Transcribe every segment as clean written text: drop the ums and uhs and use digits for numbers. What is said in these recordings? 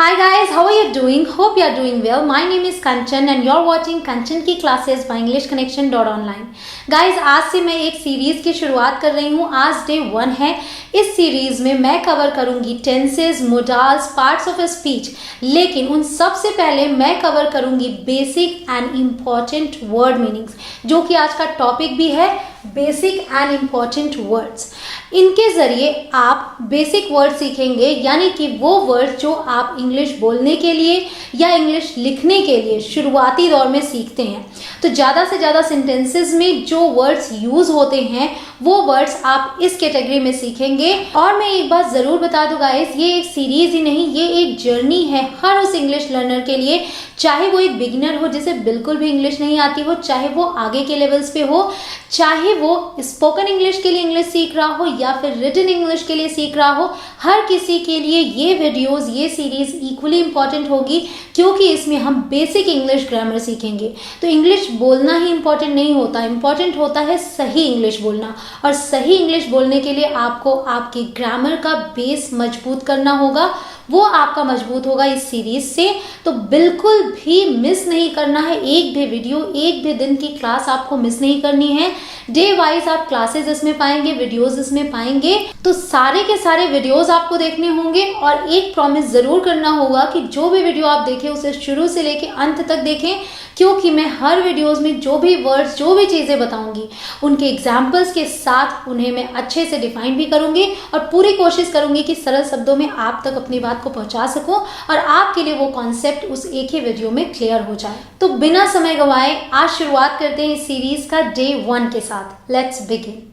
Hi guys, how are you doing? Hope you are doing well. My name is Kanchan and you're watching Kanchan की classes by EnglishConnection.online. Guys, आज से मैं एक series की शुरुआत कर रही हूँ. आज डे 1 है. इस सीरीज में मैं कवर करूंगी tenses, modals, parts of speech. लेकिन उन सबसे पहले मैं कवर करूंगी basic and important word meanings, जो कि आज का टॉपिक भी है, बेसिक एंड इम्पॉर्टेंट वर्ड्स. इनके जरिए आप बेसिक वर्ड सीखेंगे, यानी कि वो वर्ड जो आप इंग्लिश बोलने के लिए या इंग्लिश लिखने के लिए शुरुआती दौर में सीखते हैं. तो ज़्यादा से ज़्यादा सेंटेंसेस में जो वर्ड्स यूज होते हैं वो वर्ड्स आप इस कैटेगरी में सीखेंगे. और मैं एक बात ज़रूर बता दूं गाइस, ये एक सीरीज ही नहीं, ये एक जर्नी है हर उस इंग्लिश लर्नर के लिए, चाहे वो एक बिगिनर हो जिसे बिल्कुल भी इंग्लिश नहीं आती हो, चाहे वो आगे के लेवल्स पे हो, चाहे वो स्पोकन इंग्लिश के लिए इंग्लिश सीख रहा हो या फिर रिटन इंग्लिश के लिए सीख रहा हो. हर किसी के लिए ये वीडियोस, ये सीरीज इक्वली इंपॉर्टेंट होगी, क्योंकि इसमें हम बेसिक इंग्लिश ग्रामर सीखेंगे. तो इंग्लिश बोलना ही इंपॉर्टेंट नहीं होता, इंपॉर्टेंट होता है सही इंग्लिश बोलना. और सही इंग्लिश बोलने के लिए आपको आपकी ग्रामर का बेस मजबूत करना होगा. वो आपका मजबूत होगा इस सीरीज से. तो बिल्कुल भी मिस नहीं करना है, एक भी वीडियो, एक भी दिन की क्लास आपको मिस नहीं करनी है. डे वाइज आप क्लासेस इसमें पाएंगे, वीडियोस इसमें पाएंगे. तो सारे के सारे वीडियोस आपको देखने होंगे और एक प्रॉमिस जरूर करना होगा कि जो भी वीडियो आप देखें उसे शुरू से लेके अंत तक देखें, क्योंकि मैं हर वीडियोस में जो भी वर्ड्स, जो भी चीज़ें बताऊंगी उनके एग्जाम्पल्स के साथ उन्हें मैं अच्छे से डिफाइन भी करूंगी और पूरी कोशिश करूंगी कि सरल शब्दों में आप तक अपनी बात को पहुंचा सकूं और आपके लिए वो कॉन्सेप्ट उस एक ही वीडियो में क्लियर हो जाए. तो बिना समय गंवाए आज शुरुआत करते हैं इस सीरीज का डे 1 के साथ. Let's begin.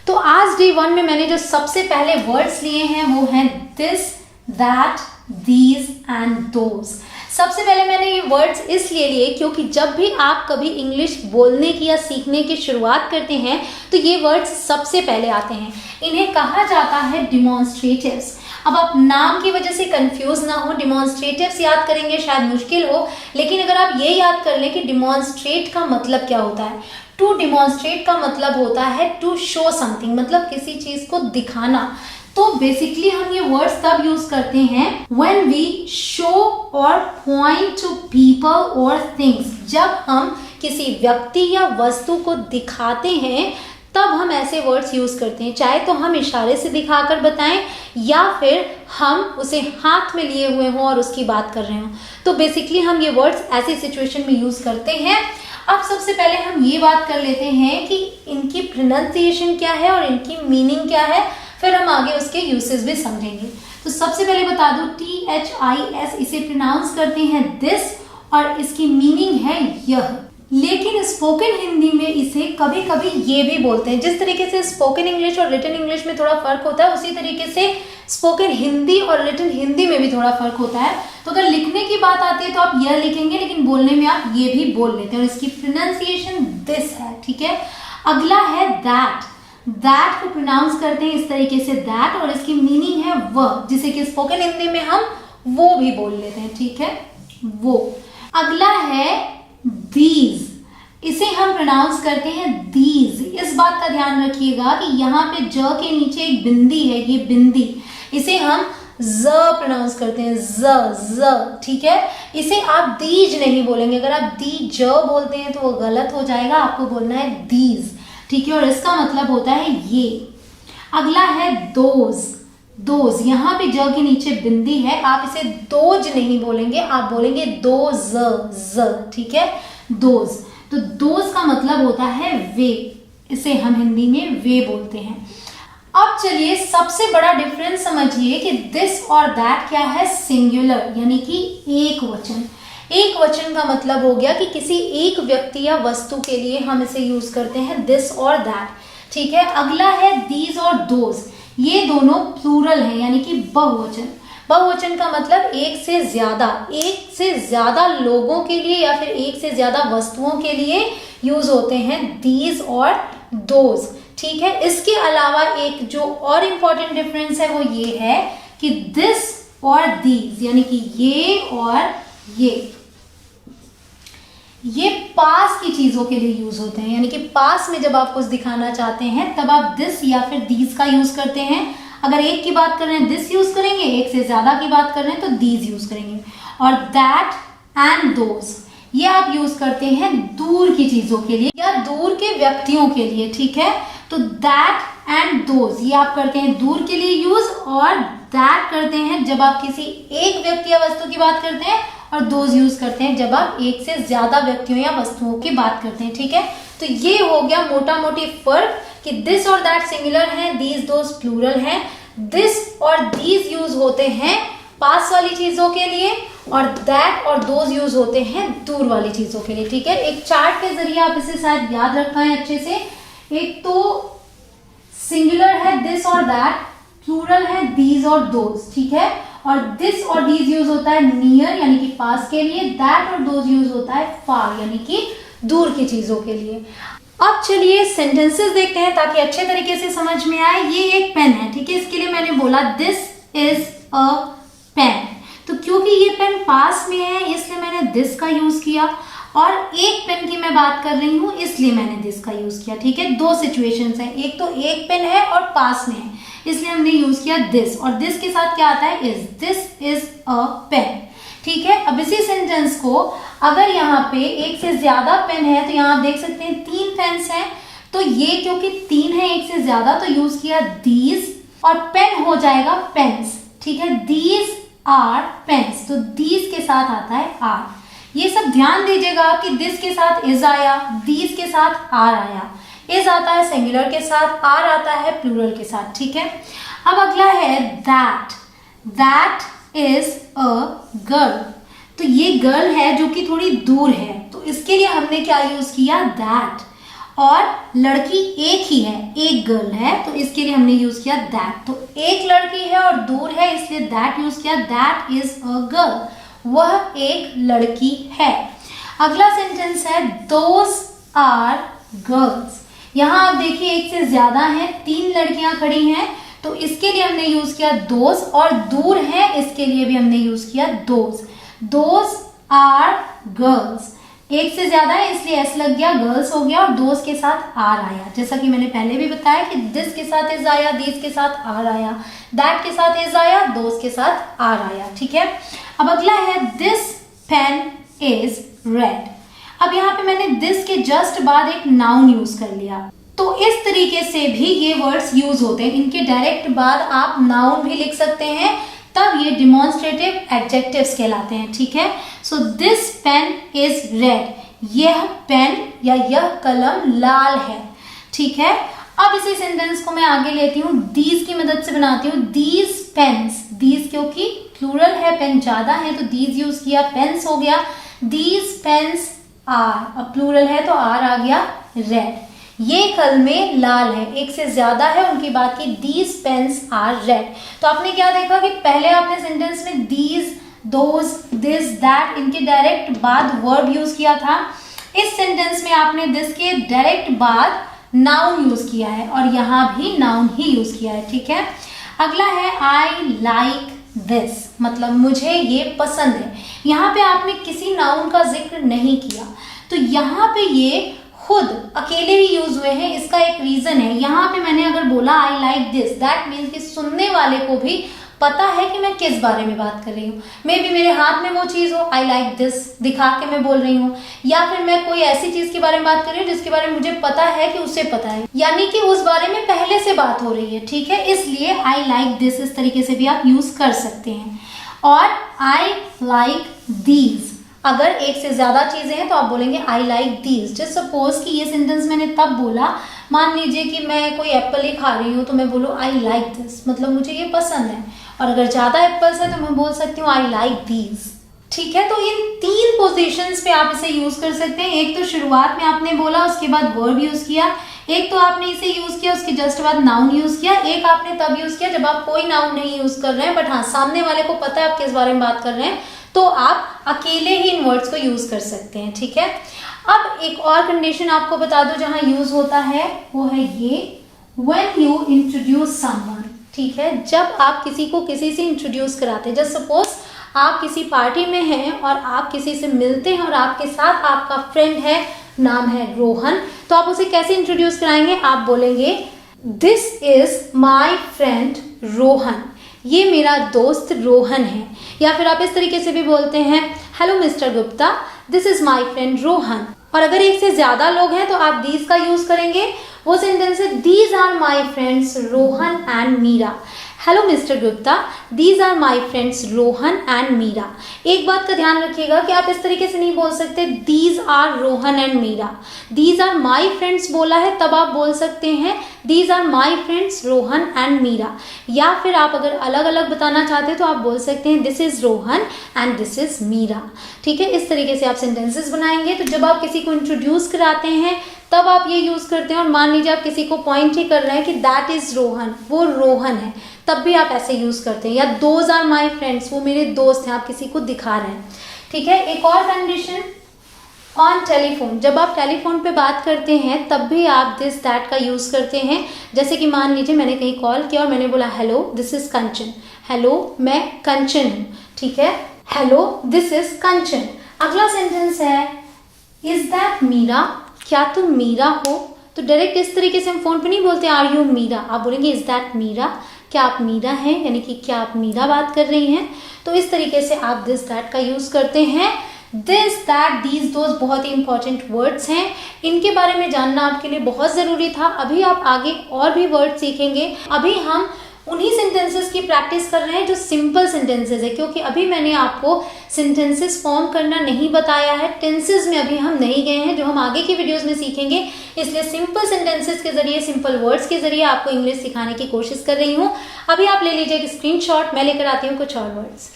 तो आज डे 1 में मैंने जो सबसे पहले वर्ड्स लिए हैं वो हैं this, that, these and those. सबसे पहले मैंने ये वर्ड्स इसलिए लिए क्योंकि जब भी आप कभी इंग्लिश बोलने की या सीखने की शुरुआत करते हैं तो ये वर्ड्स सबसे पहले आते हैं. इन्हें कहा जाता है डिमॉन्स्ट्रेटिव्स. अब आप नाम की वजह से कंफ्यूज ना हो, डिमॉन्स्ट्रेटिव्स याद करेंगे शायद मुश्किल हो, लेकिन अगर आप ये याद कर लें कि डिमॉन्स्ट्रेट का मतलब क्या होता है. टू डिमॉन्स्ट्रेट का मतलब होता है टू शो समथिंग, मतलब किसी चीज को दिखाना. तो बेसिकली हम ये वर्ड्स तब यूज करते हैं व्हेन वी शो और पॉइंट टू पीपल और थिंग्स. जब हम किसी व्यक्ति या वस्तु को दिखाते हैं तब हम ऐसे वर्ड्स यूज करते हैं, चाहे तो हम इशारे से दिखाकर बताएं या फिर हम उसे हाथ में लिए हुए हों और उसकी बात कर रहे हों. तो बेसिकली हम ये वर्ड्स ऐसी सिचुएशन में यूज करते हैं. अब सबसे पहले हम ये बात कर लेते हैं कि इनकी प्रोनाउंसिएशन क्या है और इनकी मीनिंग क्या है, फिर हम आगे उसके यूसेज भी समझेंगे. तो सबसे पहले बता दूं, THIS इसे प्रोनाउंस करते हैं दिस और इसकी मीनिंग है यह. लेकिन स्पोकन हिंदी में इसे कभी कभी ये भी बोलते हैं. जिस तरीके से स्पोकन इंग्लिश और रिटन इंग्लिश में थोड़ा फर्क होता है, उसी तरीके से स्पोकन हिंदी और रिटन हिंदी में भी थोड़ा फर्क होता है. तो अगर लिखने की बात आती है तो आप यह लिखेंगे, लेकिन बोलने में आप ये भी बोल लेते हैं और इसकी प्रोनाउंसिएशन दिस है. ठीक है. अगला है दैट. दैट को प्रोनाउंस करते हैं इस तरीके से दैट, और इसकी मीनिंग है वह, जिसे कि स्पोकन हिंदी में हम वो भी बोल लेते हैं. ठीक है, वो. अगला है दीज. इसे हम प्रोनाउंस करते हैं दीज. इस बात का ध्यान रखिएगा कि यहाँ पे ज के नीचे एक बिंदी है, ये बिंदी, इसे हम ज प्रोनाउंस करते हैं, ज. ठीक है. इसे आप दीज नहीं बोलेंगे. अगर आप दीज बोलते हैं तो वो गलत हो जाएगा, आपको बोलना है दीज. ठीक है, और इसका मतलब होता है ये. अगला है दोज. दोज, यहाँ पे ज के नीचे बिंदी है, आप इसे दोज नहीं बोलेंगे, आप बोलेंगे दो ज. ठीक है, दोज. तो दोज का मतलब होता है वे. इसे हम हिंदी में वे बोलते हैं. अब चलिए सबसे बड़ा डिफरेंस समझिए कि दिस और दैट क्या है, सिंगुलर, यानी कि एक वचन. एक वचन का मतलब हो गया कि किसी एक व्यक्ति या वस्तु के लिए हम इसे यूज करते हैं दिस और दैट. ठीक है. अगला है दीज और दोज. ये दोनों प्लूरल है, यानी कि बहुवचन. बहुवचन का मतलब एक से ज्यादा लोगों के लिए या फिर एक से ज्यादा वस्तुओं के लिए यूज होते हैं दीज और दोज. ठीक है। इसके अलावा एक जो और इम्पोर्टेंट डिफरेंस है वो ये है कि दिस और दीज, यानी कि ये और ये पास की चीजों के लिए यूज होते हैं, यानी कि पास में जब आप कुछ दिखाना चाहते हैं तब आप दिस या फिर दीज का यूज करते हैं। अगर एक की बात कर रहे हैं दिस यूज करेंगे, एक से ज्यादा की बात कर रहे हैं तो दीज यूज करेंगे। और दैट एंड दोज ये आप यूज करते हैं दूर की चीजों के लिए या दूर के व्यक्तियों के लिए, ठीक है। तो दैट एंड दोज ये आप करते हैं दूर के लिए यूज, और दैट करते हैं जब आप किसी एक व्यक्ति या वस्तु की बात करते हैं, और दोज यूज करते हैं जब आप एक से ज्यादा व्यक्तियों या वस्तुओं की बात करते हैं, ठीक है। तो ये हो गया मोटा मोटी फर्क कि दिस और दैट सिंगुलर है, दीज दोज प्लूरल है। दिस और दीज यूज होते हैं पास वाली चीजों के लिए, और दैट और दोज यूज होते हैं दूर वाली चीजों के लिए, ठीक है। एक चार्ट के जरिए आप इसे शायद याद रख पाए अच्छे से। एक तो सिंगुलर है दिस और दैट, प्लूरल है दीज और दोज, ठीक है। और दिस और दीज यूज होता है नियर यानी कि पास के लिए, दैट और दोज यूज होता है फार यानी कि दूर की चीजों के लिए। अब चलिए सेंटेंसेस देखते हैं ताकि अच्छे तरीके से समझ में आए। ये एक पेन है, ठीक है। इसके लिए मैंने बोला दिस इज अ पेन, तो क्योंकि ये पेन पास में है इसलिए मैंने दिस का यूज किया, और एक पेन की मैं बात कर रही हूं इसलिए मैंने दिस का यूज किया, ठीक है। दो सिचुएशंस हैं, एक तो एक पेन है और पास में है इसलिए हमने यूज किया दिस, और दिस के साथ क्या आता है is, this is a pen, ठीक है। अब इसी सेंटेंस को अगर यहाँ पे एक से ज्यादा पेन है तो यहाँ आप देख सकते हैं 3 पेन्स हैं, तो ये क्योंकि 3 है एक से ज्यादा तो यूज किया दीज, और पेन हो जाएगा पेन्स, ठीक है। दीज आर पेन्स, तो दीज के साथ आता है आर। ये सब ध्यान दीजिएगा कि दिस के साथ इज आया, दीज के साथ आर आया, इज आता है सिंगुलर के साथ, आर आता है प्लूरल के साथ, ठीक है। अब अगला है that, that is a girl, तो ये गर्ल है जो कि थोड़ी दूर है, तो इसके लिए हमने क्या यूज किया दैट, और लड़की एक ही है, एक गर्ल है, तो इसके लिए हमने यूज किया दैट। तो एक लड़की है और दूर है इसलिए दैट यूज किया, दैट इज अ गर्ल, वह एक लड़की है। अगला सेंटेंस है दोस आर गर्ल्स, यहाँ आप देखिए एक से ज्यादा है, 3 लड़कियां खड़ी हैं, तो इसके लिए हमने यूज किया दोस, और दूर है इसके लिए भी हमने यूज किया दोस। दोस आर गर्ल्स, एक से ज्यादा है इसलिए एस लग गया, गर्ल्स हो गया, और दोस के साथ आर आया। जैसा कि मैंने पहले भी बताया कि दिस के साथ इज आया, दीज के साथ आर आया, दैट के साथ इज आया, दोस के साथ आर आया, ठीक है। अब अगला है दिस पेन इज रेड। अब यहाँ पे मैंने दिस के जस्ट बाद एक नाउन यूज कर लिया, तो इस तरीके से भी ये वर्ड्स यूज होते हैं। इनके डायरेक्ट बाद आप नाउन भी लिख सकते हैं, तब ये डिमॉन्स्ट्रेटिव एडजेक्टिव्स कहलाते हैं, ठीक है। So this pen is red, यह पेन या यह कलम लाल है, ठीक है। अब इसी सेंटेंस को मैं आगे लेती हूँ, दीज की मदद से बनाती हूँ। दीज पेन्स, दीज क्योंकि प्लूरल है, पेन ज्यादा है तो दीज यूज किया, पेन्स हो गया। दीज पेन्स आर, अब प्लूरल है तो आर आ गया रेड, ये कलमें लाल है, एक से ज्यादा है उनकी बात की, दीज पेन्स आर रेड। तो आपने क्या देखा कि पहले आपने सेंटेंस में दीज, दोज, दिस, दैट इनके डायरेक्ट बाद वर्ब यूज किया था। इस सेंटेंस में आपने दिस के डायरेक्ट बाद नाउन यूज किया है, और यहाँ भी नाउन ही यूज किया है, ठीक है। अगला है आई लाइक दिस, मतलब मुझे ये पसंद है। यहाँ पे आपने किसी नाउन का जिक्र नहीं किया, तो यहाँ पे ये खुद अकेले ही यूज हुए हैं। इसका एक रीजन है, यहाँ पे मैंने अगर बोला I like this, that means कि सुनने वाले को भी पता है कि मैं किस बारे में बात कर रही हूँ। मे बी मेरे हाथ में वो चीज हो, आई लाइक दिस दिखा के मैं बोल रही हूँ, या फिर मैं कोई ऐसी चीज के बारे में बात कर रही हूँ जिसके बारे में मुझे पता है कि उसे पता है, यानी कि उस बारे में पहले से बात हो रही है, ठीक है। इसलिए आई लाइक दिस इस तरीके से भी आप यूज कर सकते हैं। और आई लाइक दीज, अगर एक से ज्यादा चीजें हैं तो आप बोलेंगे I like these. Just suppose कि ये सेंटेंस मैंने तब बोला, मान लीजिए कि मैं कोई एप्पल ही खा रही हूँ तो मैं बोलूँ आई लाइक दिस, मतलब मुझे ये पसंद है। और अगर ज्यादा एप्पल्स है तो मैं बोल सकती हूँ आई लाइक दीज, ठीक है। तो इन 3 पोजीशंस पे आप इसे यूज कर सकते हैं। एक तो शुरुआत में आपने बोला, उसके बाद वर्ब यूज किया, एक तो आपने इसे यूज किया उसके जस्ट बाद नाउन यूज किया, एक आपने तब यूज किया जब आप कोई नाउन नहीं यूज कर रहे हैं, बट हाँ सामने वाले को पता है आप किस बारे में बात कर रहे हैं, तो आप अकेले ही इन वर्ड्स को यूज कर सकते हैं, ठीक है। अब एक और कंडीशन आपको बता दूं जहां यूज होता है, वो है ये when you introduce someone, ठीक है, जब आप किसी को किसी से इंट्रोड्यूस कराते हैं, जस्ट सपोज आप किसी पार्टी में हैं और आप किसी से मिलते हैं और आपके साथ आपका फ्रेंड है, नाम है रोहन, तो आप उसे कैसे इंट्रोड्यूस कराएंगे? आप बोलेंगे this is my friend Rohan, ये मेरा दोस्त रोहन है। या फिर आप इस तरीके से भी बोलते हैं hello mister Gupta, this is my friend Rohan. और अगर एक से ज्यादा लोग हैं तो आप दीज का यूज करेंगे। वो सेंटेंस है these are my friends Rohan and Meera. Hello mister Gupta, these are my friends Rohan and Meera. एक बात का ध्यान रखिएगा कि आप इस तरीके से नहीं बोल सकते these are Rohan and Meera. These are my friends बोला है तब आप बोल सकते हैं these are my friends Rohan and Meera. या फिर आप अगर अलग अलग बताना चाहते हैं तो आप बोल सकते हैं this is Rohan and this is Meera. ठीक है, इस तरीके से आप सेंटेंसेस बनाएंगे। तो जब आप किसी को इंट्रोड्यूस कराते हैं तब आप ये यूज करते हैं। और मान लीजिए आप किसी को पॉइंट ही कर रहे हैं कि दैट इज रोहन, वो रोहन है, तब भी आप ऐसे यूज करते हैं। या दोज आर माई फ्रेंड्स, वो मेरे दोस्त हैं, आप किसी को दिखा रहे हैं। ठीक है, एक और कंडीशन ऑन टेलीफोन, जब आप टेलीफोन पे बात करते हैं तब भी आप दिस दैट का यूज करते हैं। जैसे कि मान लीजिए मैंने कहीं कॉल किया और मैंने बोला hello this is Kanchan, hello मैं कंचन हूँ। ठीक है, हेलो दिस इज कंचन। अगला सेंटेंस है इज दैट मीरा, क्या तुम मीरा हो? तो डायरेक्ट इस तरीके से हम फोन पे नहीं बोलते आर यू मीरा, आप बोलेंगे इज दैट मीरा, क्या आप मीरा हैं, यानी कि क्या आप मीरा बात कर रही हैं। तो इस तरीके से आप दिस दैट का यूज करते हैं। दिस दैट दीज दोज बहुत ही इंपॉर्टेंट वर्ड्स हैं, इनके बारे में जानना आपके लिए बहुत जरूरी था। अभी आप आगे और भी वर्ड सीखेंगे। अभी हम उन्हीं सेंटेंसेस की प्रैक्टिस कर रहे हैं जो सिंपल सेंटेंसेस है, क्योंकि अभी मैंने आपको सेंटेंसेस फॉर्म करना नहीं बताया है। टेंसेस में अभी हम नहीं गए हैं, जो हम आगे की वीडियोस में सीखेंगे। इसलिए सिंपल सेंटेंसेस के जरिए, सिंपल वर्ड्स के जरिए आपको इंग्लिश सिखाने की कोशिश कर रही हूँ। अभी आप ले लीजिए एक स्क्रीनशॉट, मैं लेकर आती हूँ कुछ और वर्ड्स।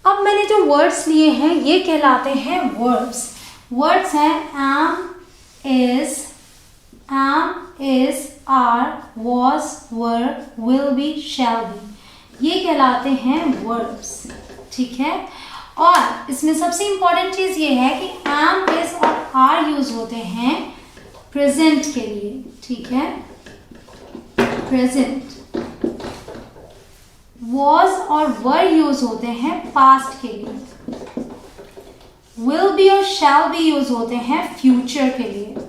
अब मैंने जो वर्ड्स लिए हैं ये कहलाते हैं वर्ब्स। वर्ड्स हैं am, is, are, was, were, will be, shall be, ये कहलाते हैं वर्ब्स। ठीक है, और इसमें सबसे इंपॉर्टेंट चीज ये है कि am, is और are यूज होते हैं प्रेजेंट के लिए। ठीक है, प्रेजेंट। was और were यूज होते हैं पास्ट के लिए। will be और shall be यूज होते हैं फ्यूचर के लिए।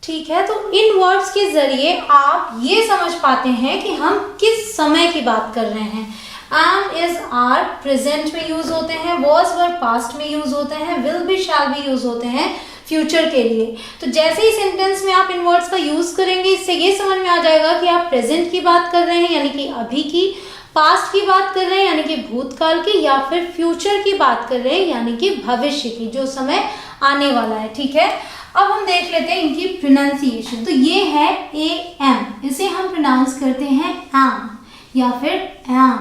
ठीक है, तो इन वर्ड्स के जरिए आप ये समझ पाते हैं कि हम किस समय की बात कर रहे हैं। am, is, are प्रेजेंट में यूज होते हैं, was, were पास्ट में यूज होते हैं, will be, shall be use होते हैं फ्यूचर के लिए। तो जैसे ही सेंटेंस में आप इन वर्ड्स का यूज करेंगे, इससे ये समझ में आ जाएगा कि आप प्रेजेंट की बात कर रहे हैं यानी कि अभी की, पास्ट की बात कर रहे हैं यानी कि भूतकाल की, या फिर फ्यूचर की बात कर रहे हैं यानी कि भविष्य की, जो समय आने वाला है। ठीक है, अब हम देख लेते हैं इनकी प्रोनाउंसिएशन। तो ये है am, इसे हम प्रोनाउंस करते हैं am या फिर am।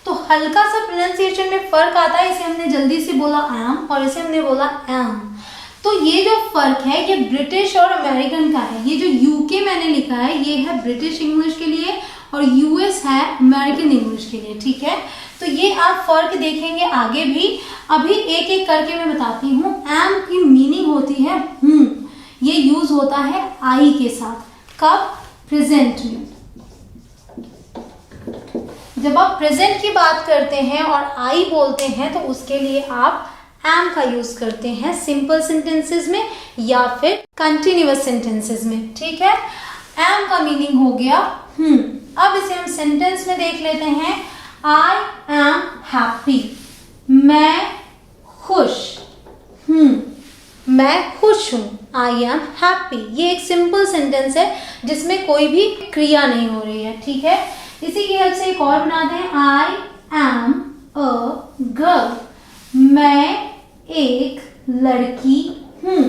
तो हल्का सा प्रोनाउंसिएशन में फर्क आता है, इसे हमने जल्दी से बोला am और इसे हमने बोला am। तो ये जो फर्क है ये ब्रिटिश और अमेरिकन का है। ये जो यूके मैंने लिखा है ये है ब्रिटिश इंग्लिश के लिए और यूएस है अमेरिकन इंग्लिश के लिए। ठीक है, तो ये आप फर्क देखेंगे आगे भी। अभी एक एक करके मैं बताती हूँ। एम की मीनिंग होती है हूँ, ये यूज होता है आई के साथ। कब? प्रेजेंट में। जब आप प्रेजेंट की बात करते हैं और आई बोलते हैं तो उसके लिए आप am का यूज करते हैं सिंपल सेंटेंसेस में या फिर कंटिन्यूअस सेंटेंसेस में। ठीक है, am का मीनिंग हो गया हूँ। अब इसे हम सेंटेंस में देख लेते हैं। I am happy, मैं खुश हूँ, मैं खुश हूँ। I am happy, ये एक सिंपल सेंटेंस है जिसमें कोई भी क्रिया नहीं हो रही है। ठीक है, इसी की हेल्प से एक और बनाते हैं। I am a girl, मैं एक लड़की हूँ,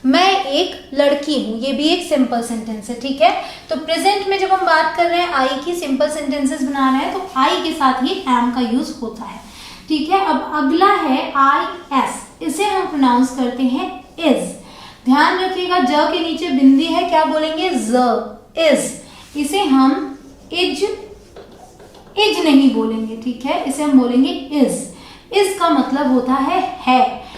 मैं एक लड़की हूँ, ये भी एक सिंपल सेंटेंस है। ठीक है, तो प्रेजेंट में जब हम बात कर रहे हैं आई की, सिंपल सेंटेंसेस बना रहे हैं तो आई के साथ ही एम का यूज होता है। ठीक है, अब अगला है आई एस, इसे हम प्रोनाउंस करते हैं इज। ध्यान रखिएगा ज के नीचे बिंदी है, क्या बोलेंगे? ज, इज। इसे हम इज नहीं बोलेंगे। ठीक है, इसे हम बोलेंगे इज। इज का मतलब होता है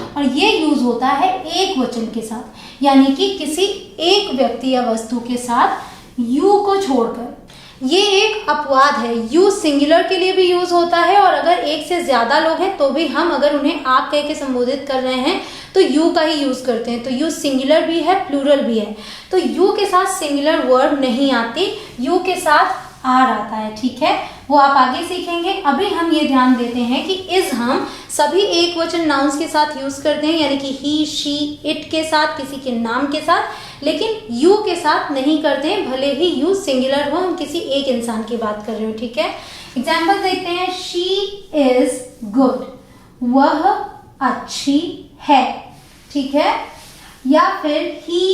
और ये यूज होता है एक वचन के साथ, यानी कि किसी एक व्यक्ति या वस्तु के साथ यू को छोड़कर। ये एक अपवाद है, यू सिंगुलर के लिए भी यूज होता है और अगर एक से ज्यादा लोग हैं तो भी हम अगर उन्हें आप कह के संबोधित कर रहे हैं तो यू का ही यूज करते हैं। तो यू सिंगुलर भी है, प्लूरल भी है। तो यू के साथ सिंगुलर वर्ब नहीं आती, यू के साथ आर आता है, ठीक है, वो आप आगे सीखेंगे। अभी हम ये ध्यान देते हैं कि इज हम सभी एक वचन नाउन्स के साथ यूज करते हैं, यानी कि ही, शी, इट के साथ, किसी के नाम के साथ, लेकिन यू के साथ नहीं करते हैं, भले ही यू सिंगुलर हो, हम किसी एक इंसान की बात कर रहे हो, ठीक है। एग्जाम्पल देखते हैं, शी इज गुड, वह अच्छी है, ठीक है। या फिर ही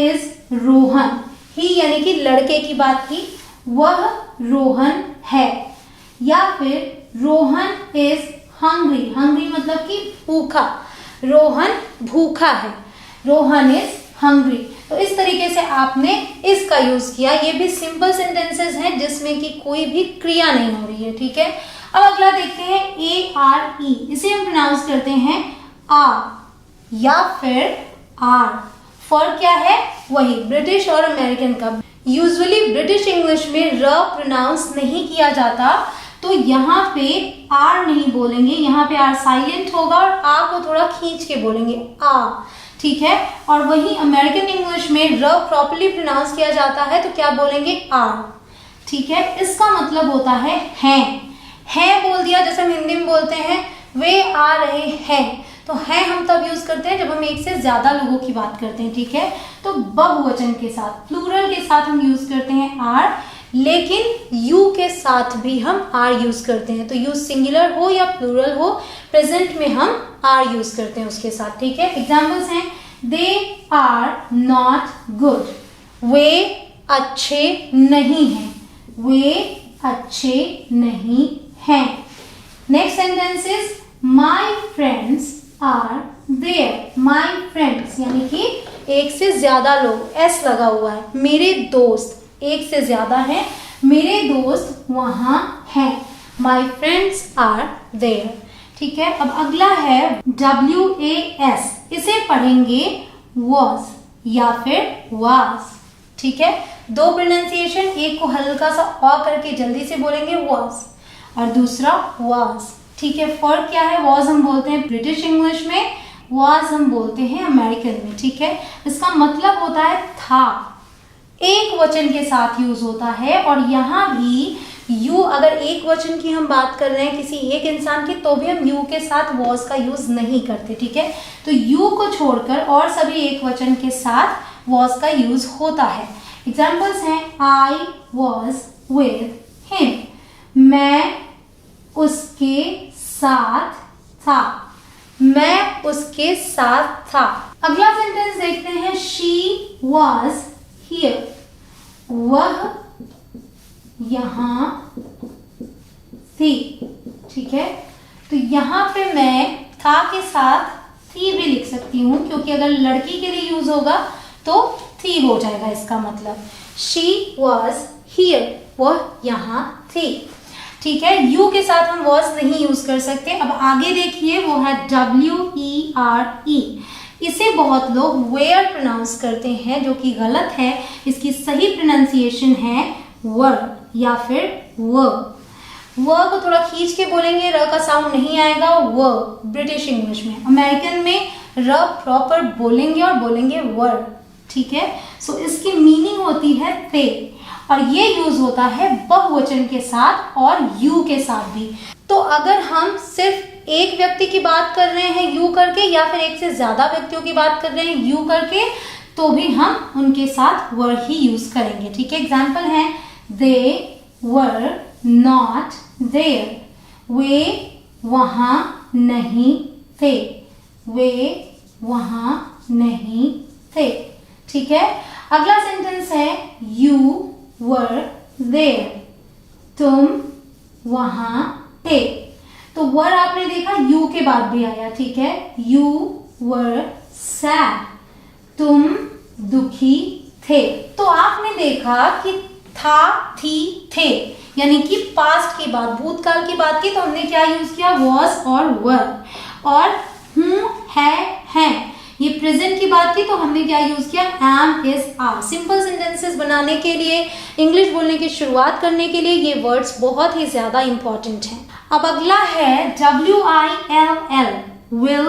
इज रोहन, ही यानी कि लड़के की बात की, वह रोहन है। या फिर रोहन इज हंग्री, हंग्री मतलब कि भूखा, रोहन भूखा है, रोहन इज हंग्री। तो इस तरीके से आपने इसका यूज किया। ये भी सिंपल सेंटेंसेस हैं जिसमें कि कोई भी क्रिया नहीं हो रही है, ठीक है। अब अगला देखते हैं ARE, इसे हम प्रोनाउंस करते हैं आ या फिर आर। फर्क क्या है? वही ब्रिटिश और अमेरिकन का। यूजुअली ब्रिटिश इंग्लिश में र प्रोनाउंस नहीं किया जाता, तो यहाँ पे आर नहीं बोलेंगे, यहाँ पे आर साइलेंट होगा और आ को थोड़ा खींच के बोलेंगे, आ, ठीक है। और वही अमेरिकन इंग्लिश में र प्रॉपर्ली प्रोनाउंस किया जाता है तो क्या बोलेंगे? आर, ठीक है। इसका मतलब होता है हैं बोल दिया, जैसे हम हिंदी में बोलते हैं वे आ रहे हैं, तो हैं हम तब यूज करते हैं जब हम एक से ज्यादा लोगों की बात करते हैं, ठीक है। तो बहुवचन के साथ, प्लूरल के साथ हम यूज करते हैं आर, लेकिन यू के साथ भी हम आर यूज करते हैं। तो यू सिंगुलर हो या प्लूरल हो, प्रेजेंट में हम आर यूज करते हैं उसके साथ, ठीक है। एग्जाम्पल्स हैं, दे आर नॉट गुड, वे अच्छे नहीं हैं, वे अच्छे नहीं हैं। Next sentence is my friends are there, my friends यानी कि एक से ज्यादा लोग, एस लगा हुआ है, मेरे दोस्त एक से ज्यादा हैं, मेरे दोस्त वहां हैं, माई फ्रेंड्स आर देयर, ठीक है। अब अगला है WAS, इसे पढ़ेंगे was या फिर was, ठीक है। दो प्रोनाउंसिएशन, एक को हल्का सा अ करके जल्दी से बोलेंगे was और दूसरा was, ठीक है। फर्क क्या है? was हम बोलते हैं ब्रिटिश इंग्लिश में, was हम बोलते हैं अमेरिकन में, ठीक है। इसका मतलब होता है था, एक वचन के साथ यूज होता है। और यहाँ भी यू, अगर एक वचन की हम बात कर रहे हैं किसी एक इंसान की, तो भी हम यू के साथ was का यूज नहीं करते, ठीक है। तो यू को छोड़कर और सभी एक वचन के साथ was का यूज होता है। एग्जाम्पल्स हैं, I was with him, मैं उसके साथ था, मैं उसके साथ था। अगला सेंटेंस देखते हैं, she was here, वह यहाँ थी, ठीक है। तो यहाँ पे मैं था के साथ थी भी लिख सकती हूँ, क्योंकि अगर लड़की के लिए यूज होगा तो थी हो जाएगा इसका मतलब। she was here, वह यहाँ थी, ठीक है। यू के साथ हम was नहीं यूज कर सकते। अब आगे देखिए, वो है WERE, इसे बहुत लोग वेयर प्रोनाउंस करते हैं, जो कि गलत है। इसकी सही प्रोनाउंसिएशन है वर या फिर व को थोड़ा खींच के बोलेंगे, र का साउंड नहीं आएगा, व ब्रिटिश इंग्लिश में। अमेरिकन में र प्रॉपर बोलेंगे और बोलेंगे वर, ठीक है। सो इसकी मीनिंग होती है ते, और ये यूज होता है बहुवचन के साथ और यू के साथ भी। तो अगर हम सिर्फ एक व्यक्ति की बात कर रहे हैं यू करके, या फिर एक से ज्यादा व्यक्तियों की बात कर रहे हैं यू करके, तो भी हम उनके साथ वर ही यूज करेंगे, ठीक है। एग्जाम्पल है, दे वर नॉट देयर, वे वहां नहीं थे, वे वहां नहीं थे, ठीक है। अगला सेंटेंस है, यू वर देयर, तुम वहां थे। तो वर आपने देखा यू के बाद भी आया, ठीक है। यू वर सैड, तुम दुखी थे। तो आपने देखा कि था, थी, थे, यानी कि पास्ट की बात, भूतकाल की बात की तो हमने क्या यूज किया, वॉज और वर। और हूँ, है, हैं, ये प्रेजेंट की बात की तो हमने क्या यूज किया, am, is, are. Simple sentences बनाने के लिए, इंग्लिश बोलने की शुरुआत करने के लिए ये वर्ड्स बहुत ही ज्यादा इंपॉर्टेंट हैं। अब अगला है WILL, विल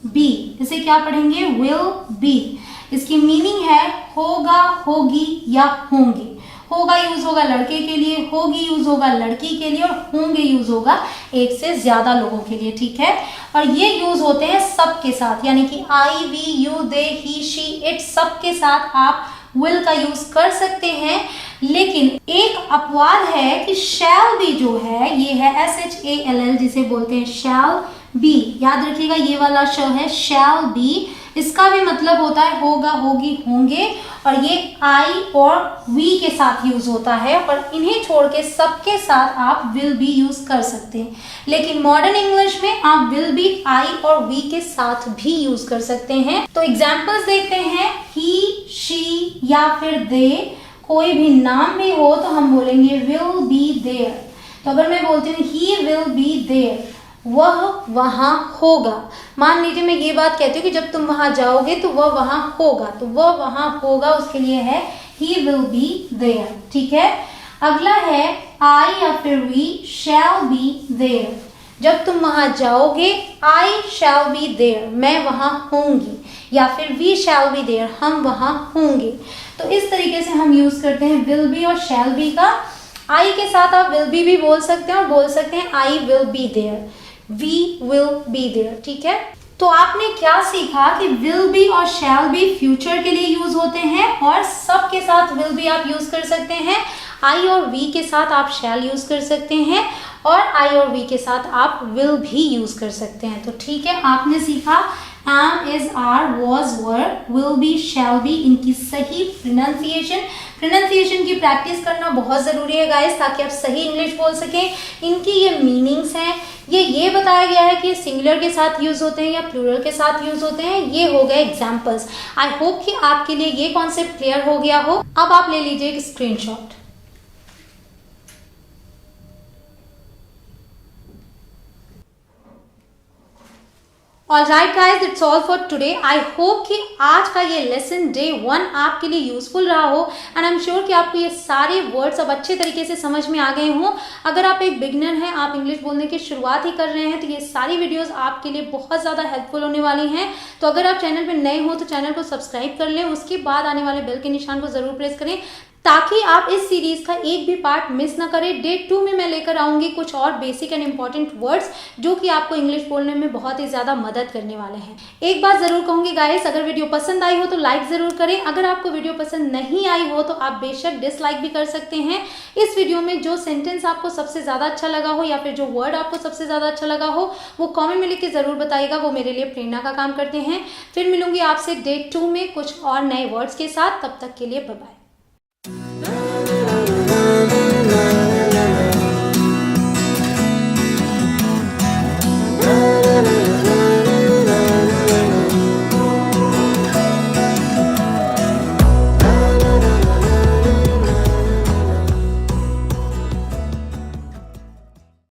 बी। इसे क्या पढ़ेंगे, विल बी। इसकी मीनिंग है होगा, होगी या होंगे। होगा यूज होगा लड़के के लिए, होगी यूज होगा लड़की के लिए, और होंगे यूज होगा एक से ज्यादा लोगों के लिए, ठीक है। और ये यूज होते हैं सबके साथ, यानी कि I, we, you, they, he, she, it, सबके साथ आप विल का यूज कर सकते हैं। लेकिन एक अपवाद है कि शैल बी जो है, ये है SHALL, जिसे बोलते हैं शैल बी। याद रखिएगा ये वाला श है शैल बी, इसका भी मतलब होता है होगा, होगी, होंगे, और ये आई और वी के साथ यूज होता है। और इन्हें छोड़ के सबके साथ आप विल बी यूज कर सकते हैं। लेकिन मॉडर्न इंग्लिश में आप विल बी आई और वी के साथ भी यूज कर सकते हैं। तो एग्जाम्पल्स देखते हैं, ही, शी या फिर दे, कोई भी नाम भी हो तो हम बोलेंगे विल बी देयर। तो अगर मैं बोलती हूँ ही विल बी देयर, वह वहां होगा। मान लीजिए मैं ये बात कहती हूँ कि जब तुम वहां जाओगे तो वह वहां होगा, तो वह वहां होगा उसके लिए है he will be there, ठीक है। अगला है I या फिर we shall be there। जब तुम वहां जाओगे I shall be there, मैं वहां होंगी, या फिर we shall be there, हम वहां होंगे। तो इस तरीके से हम यूज करते हैं will be और shall be का। I के साथ आप will be भी बोल सकते हैं और बोल सकते हैं I will be there, we will be there, ठीक है। तो आपने क्या सीखा कि will be और shall be फ्यूचर के लिए यूज होते हैं, और सब के साथ will be आप यूज कर सकते हैं। I और we के साथ आप shall यूज कर सकते हैं, और I और we के साथ आप will भी यूज कर सकते हैं। तो ठीक है, आपने सीखा am, is, are, was, were, will be, shall be, इनकी सही प्रोनाउंसिएशन की प्रैक्टिस करना बहुत ज़रूरी है गाइस, ताकि आप सही इंग्लिश बोल सकें। इनकी ये मीनिंग्स हैं, ये बताया गया है कि ये सिंगुलर के साथ यूज़ होते हैं या प्लूरल के साथ यूज़ होते हैं। ये हो गए एग्जाम्पल्स। आई होप कि आपके लिए ये कॉन्सेप्ट क्लियर हो गया हो। अब आप ले लीजिए एक screenshot. Alright guys, that's all for today. I hope कि आज का ये लेसन डे 1 आपके लिए यूजफुल रहा हो, एंड आई एम श्योर कि आपको ये सारे वर्ड्स अब अच्छे तरीके से समझ में आ गए हों। अगर आप एक बिगिनर हैं, आप इंग्लिश बोलने की शुरुआत ही कर रहे हैं, तो ये सारी वीडियोस आपके लिए बहुत ज़्यादा हेल्पफुल होने वाली हैं। तो अगर आप चैनल पर नए हो तो चैनल को सब्सक्राइब कर लें, उसके बाद आने वाले बेल के निशान को ज़रूर प्रेस करें, ताकि आप इस सीरीज का एक भी पार्ट मिस ना करें। डे 2 में मैं लेकर आऊंगी कुछ और बेसिक एंड इंपॉर्टेंट वर्ड्स जो कि आपको इंग्लिश बोलने में बहुत ही ज़्यादा मदद करने वाले हैं। एक बात ज़रूर कहूँगी गाइस, अगर वीडियो पसंद आई हो तो लाइक ज़रूर करें। अगर आपको वीडियो पसंद नहीं आई हो तो आप बेशक डिसलाइक भी कर सकते हैं। इस वीडियो में जो सेंटेंस आपको सबसे ज़्यादा अच्छा लगा हो या फिर जो वर्ड आपको सबसे ज़्यादा अच्छा लगा हो वो कॉमेंट में लिख के ज़रूर बताइएगा, वो मेरे लिए प्रेरणा का काम करते हैं। फिर मिलूंगी आपसे डे 2 में कुछ और नए वर्ड्स के साथ। तब तक के लिए बाय बाय।